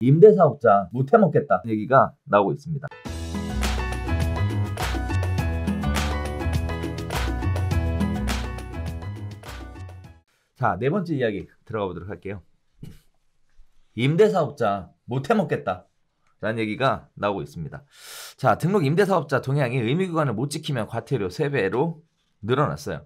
임대사업자 못해먹겠다 얘기가 나오고 있습니다. 자, 네 번째 이야기 들어가 보도록 할게요. 임대사업자 못해먹겠다 라는 얘기가 나오고 있습니다. 자, 등록 임대사업자 동향이 의무기간을 못 지키면 과태료 3배로 늘어났어요.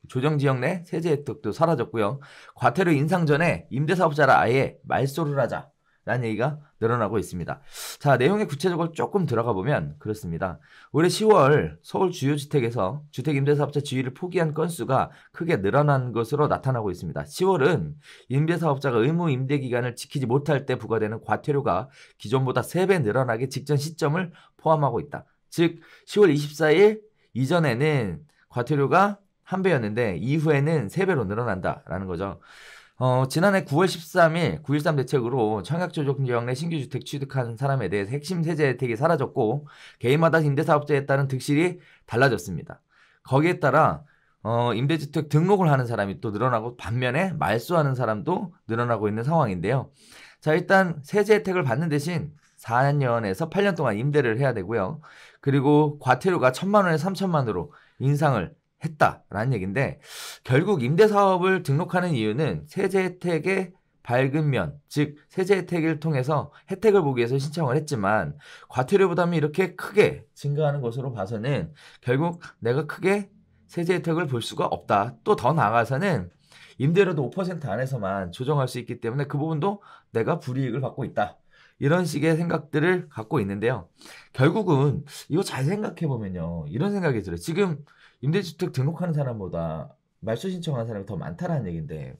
조정지역 내 세제 혜택도 사라졌고요. 과태료 인상 전에 임대사업자라 아예 말소를 하자 라는 얘기가 늘어나고 있습니다. 자, 내용에 구체적으로 조금 들어가 보면 그렇습니다. 올해 10월 서울 주요 주택에서 주택임대사업자 지위를 포기한 건수가 크게 늘어난 것으로 나타나고 있습니다. 10월은 임대사업자가 의무 임대기간을 지키지 못할 때 부과되는 과태료가 기존보다 3배 늘어나기 직전 시점을 포함하고 있다. 즉 10월 24일 이전에는 과태료가 1배였는데 이후에는 3배로 늘어난다라는 거죠. 지난해 9월 13일 9.13 대책으로 청약조정지역 내 신규주택 취득한 사람에 대해서 핵심 세제 혜택이 사라졌고 개인마다 임대사업자에 따른 득실이 달라졌습니다. 거기에 따라 임대주택 등록을 하는 사람이 또 늘어나고 반면에 말소하는 사람도 늘어나고 있는 상황인데요. 자, 일단 세제 혜택을 받는 대신 4년에서 8년 동안 임대를 해야 되고요. 그리고 과태료가 1,000만 원에서 3,000만 원으로 인상을 했다라는 얘기인데, 결국 임대사업을 등록하는 이유는 세제 혜택의 밝은 면, 즉 세제 혜택을 통해서 혜택을 보기 위해서 신청을 했지만 과태료 부담이 이렇게 크게 증가하는 것으로 봐서는 결국 내가 크게 세제 혜택을 볼 수가 없다. 또 더 나아가서는 임대료도 5% 안에서만 조정할 수 있기 때문에 그 부분도 내가 불이익을 받고 있다. 이런 식의 생각들을 갖고 있는데요. 결국은 이거 잘 생각해보면요. 이런 생각이 들어요. 지금 임대주택 등록하는 사람보다 말소 신청하는 사람이 더 많다는 얘기인데,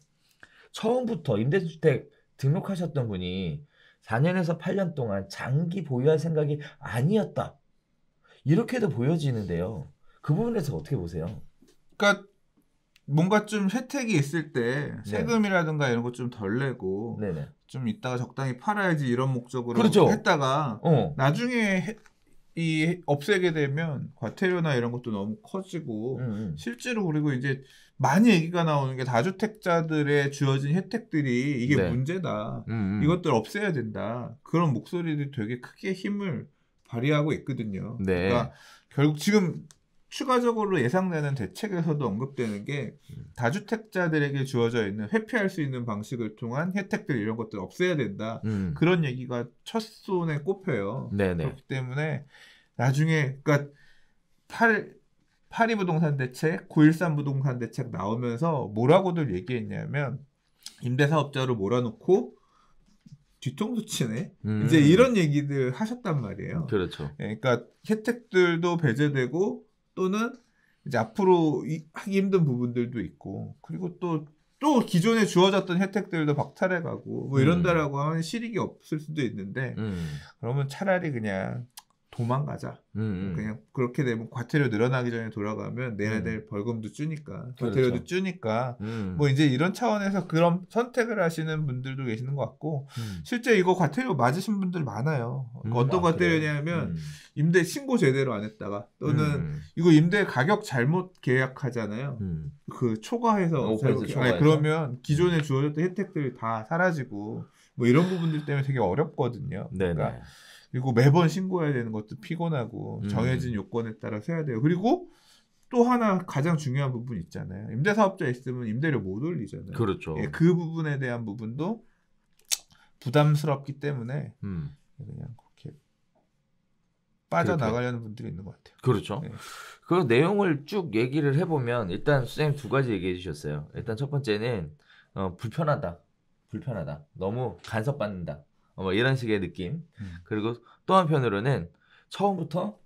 처음부터 임대주택 등록하셨던 분이 4년에서 8년 동안 장기 보유할 생각이 아니었다. 이렇게도 보여지는데요. 그 부분에서 어떻게 보세요? 그러니까 뭔가 좀 혜택이 있을 때 세금이라든가 이런 거 좀 덜 내고 네네. 좀 이따가 적당히 팔아야지 이런 목적으로 그렇죠. 했다가 나중에 이 없애게 되면 과태료나 이런 것도 너무 커지고 실제로 그리고 이제 많이 얘기가 나오는 게 다주택자들의 주어진 혜택들이 이게 문제다. 이것들 없애야 된다. 그런 목소리들이 되게 크게 힘을 발휘하고 있거든요. 그러니까 결국 지금 추가적으로 예상되는 대책에서도 언급되는 게 다주택자들에게 주어져 있는 회피할 수 있는 방식을 통한 혜택들 이런 것들 없애야 된다. 그런 얘기가 첫 손에 꼽혀요. 그렇기 때문에 나중에 그러니까 8.2 부동산 대책, 9.13 부동산 대책 나오면서 뭐라고들 얘기했냐면 임대사업자로 몰아놓고 뒤통수 치네. 이제 이런 얘기들 하셨단 말이에요. 그렇죠. 그러니까 혜택들도 배제되고 또는 이제 앞으로 하기 힘든 부분들도 있고, 그리고 또 기존에 주어졌던 혜택들도 박탈해가고 뭐 이런다라고 하면 실익이 없을 수도 있는데 그러면 차라리 그냥 도망가자. 그냥 그렇게 되면 과태료 늘어나기 전에 돌아가면 내야 될 벌금도 주니까, 과태료도 주니까 뭐 이제 이런 차원에서 그런 선택을 하시는 분들도 계시는 것 같고, 실제 이거 과태료 맞으신 분들 많아요. 어떤 과태료냐면 임대 신고 제대로 안 했다가 또는 이거 임대 가격 잘못 계약하잖아요. 그 초과해서 그러면 기존에 주어졌던 혜택들이 다 사라지고 뭐 이런 부분들 때문에 되게 어렵거든요. 그러니까 그리고 매번 신고해야 되는 것도 피곤하고 정해진 요건에 따라서 해야 돼요. 그리고 또 하나 가장 중요한 부분 있잖아요. 임대사업자 있으면 임대료 못 올리잖아요. 그렇죠. 그 부분에 대한 부분도 부담스럽기 때문에 그냥 그렇게 빠져나가려는 분들이 있는 것 같아요. 그렇죠. 그 내용을 쭉 얘기를 해보면 일단 선생님 2가지 얘기해 주셨어요. 일단 첫 번째는 불편하다. 너무 간섭받는다. 뭐 이런 식의 느낌. 그리고 또 한편으로는 처음부터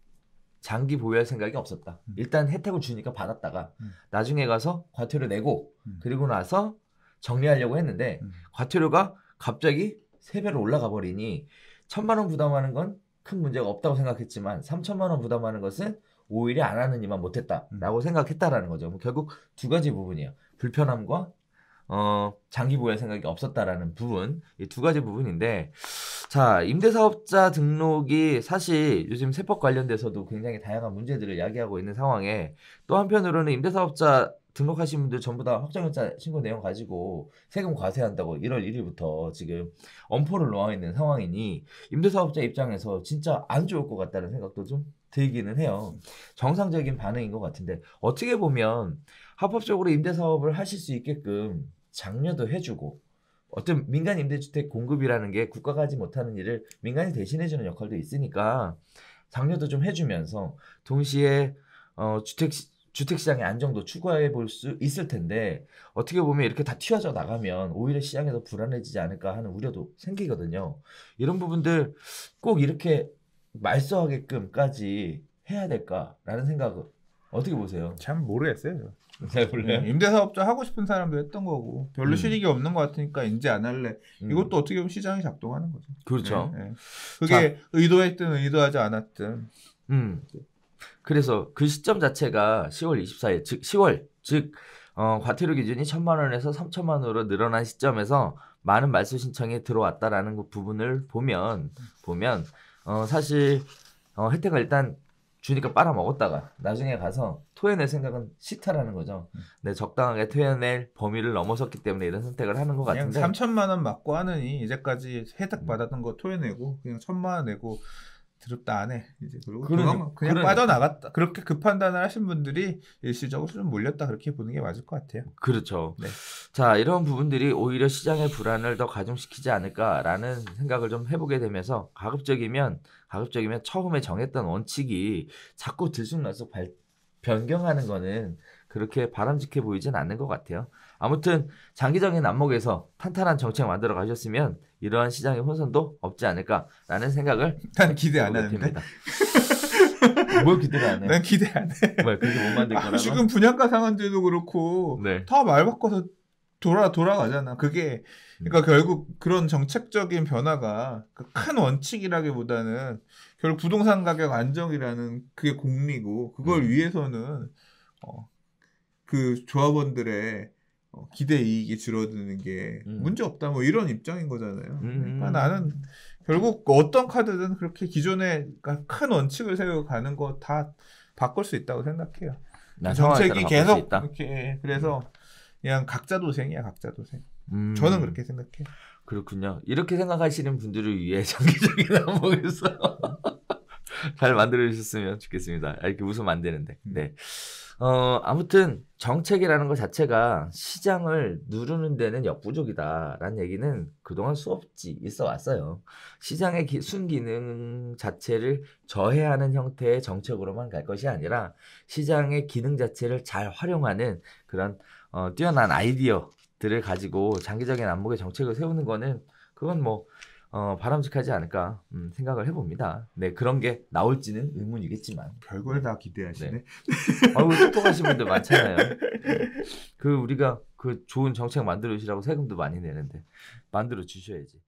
장기 보유할 생각이 없었다. 일단 혜택을 주니까 받았다가 나중에 가서 과태료 내고 그리고 나서 정리하려고 했는데 과태료가 갑자기 3배로 올라가 버리니 1,000만 원 부담하는 건 큰 문제가 없다고 생각했지만 3,000만 원 부담하는 것은 오히려 안 하는 이만 못했다라고 생각했다라는 거죠. 결국 2가지 부분이에요. 불편함과 장기 보유할 생각이 없었다라는 부분, 이 2가지 부분인데, 자, 임대사업자 등록이 사실 요즘 세법 관련돼서도 굉장히 다양한 문제들을 야기하고 있는 상황에 또 한편으로는 임대사업자 등록하신 분들 전부 다 확정일자 신고 내용 가지고 세금 과세한다고 1월 1일부터 지금 엄포를 놓아 있는 상황이니 임대사업자 입장에서 진짜 안 좋을 것 같다는 생각도 좀 들기는 해요. 정상적인 반응인 것 같은데 어떻게 보면 합법적으로 임대사업을 하실 수 있게끔 장려도 해주고 어떤 민간 임대주택 공급이라는 게 국가가 하지 못하는 일을 민간이 대신해주는 역할도 있으니까 장려도 좀 해주면서 동시에 주택시장의 안정도 추구해 볼 수 있을 텐데 어떻게 보면 이렇게 다 튀어져 나가면 오히려 시장에서 불안해지지 않을까 하는 우려도 생기거든요. 이런 부분들 꼭 이렇게 말소하게끔까지 해야 될까라는 생각은 어떻게 보세요? 참 모르겠어요. 잘 몰라요? 임대사업자 하고 싶은 사람도 했던 거고 별로 음. 실익이 없는 것 같으니까 인제 안 할래. 이것도 어떻게 보면 시장이 작동하는 거죠. 그렇죠. 네, 네. 그게 의도했든 의도하지 않았든. 그래서 그 시점 자체가 10월 24일, 즉 10월, 즉 과태료 기준이 1,000만 원에서 3,000만 원으로 늘어난 시점에서 많은 말소 신청이 들어왔다라는 그 부분을 보면 사실 혜택을 일단 주니까 빨아먹었다가 나중에 가서 토해낼 생각은 싫다라는 거죠. 네, 적당하게 토해낼 범위를 넘어섰기 때문에 이런 선택을 하는 것 그냥 같은데 3,000만 원 맞고 하느니 이제까지 혜택 받았던 거 토해내고 그냥 1,000만 원 내고 드럽다 안 해. 이제 그리고 그냥 빠져나갔다. 그렇게 급 판단을 하신 분들이 일시적으로 좀 몰렸다 그렇게 보는 게 맞을 것 같아요. 그렇죠. 네. 자, 이런 부분들이 오히려 시장의 불안을 더 가중시키지 않을까라는 생각을 좀 해보게 되면서 가급적이면 처음에 정했던 원칙이 자꾸 들쑥날쑥 변경하는 거는 그렇게 바람직해 보이진 않는 것 같아요. 아무튼 장기적인 안목에서 탄탄한 정책 만들어 가셨으면 이러한 시장의 혼선도 없지 않을까라는 생각을 난 기대 안 해보게 하는데. 됩니다. 뭘 기대를 안 해요? 난 기대 안 해. 왜 그렇게 못 만들 거라고? 지금 분양가 상한제도 그렇고 네. 다 말 바꿔서 돌아가잖아. 그게 그러니까 결국 그런 정책적인 변화가 큰 원칙이라기보다는 결국 부동산 가격 안정이라는 그게 공리고 그걸 위해서는 그 조합원들의 기대 이익이 줄어드는 게 문제 없다 뭐 이런 입장인 거잖아요. 그러니까 나는 결국 어떤 카드든 그렇게 기존에 큰 원칙을 세우고 가는 거 다 바꿀 수 있다고 생각해요. 정책이 계속 이렇게 그래서 그냥 각자 도생이야, 각자 도생. 저는 그렇게 생각해요. 그렇군요. 이렇게 생각하시는 분들을 위해 장기적인 안목에서 잘 만들어 주셨으면 좋겠습니다. 이렇게 웃으면 안 되는데. 네. 아무튼 정책이라는 것 자체가 시장을 누르는 데는 역부족이다라는 얘기는 그동안 수없이 있어 왔어요. 시장의 순기능 자체를 저해하는 형태의 정책으로만 갈 것이 아니라 시장의 기능 자체를 잘 활용하는 그런 뛰어난 아이디어들을 가지고 장기적인 안목의 정책을 세우는 거는 그건 뭐 바람직하지 않을까 생각을 해봅니다. 네, 그런 게 나올지는 의문이겠지만 별걸 다 기대하시네. 네. 똑똑하신 분들 많잖아요. 그 우리가 그 좋은 정책 만들어 주시라고 세금도 많이 내는데 만들어 주셔야지.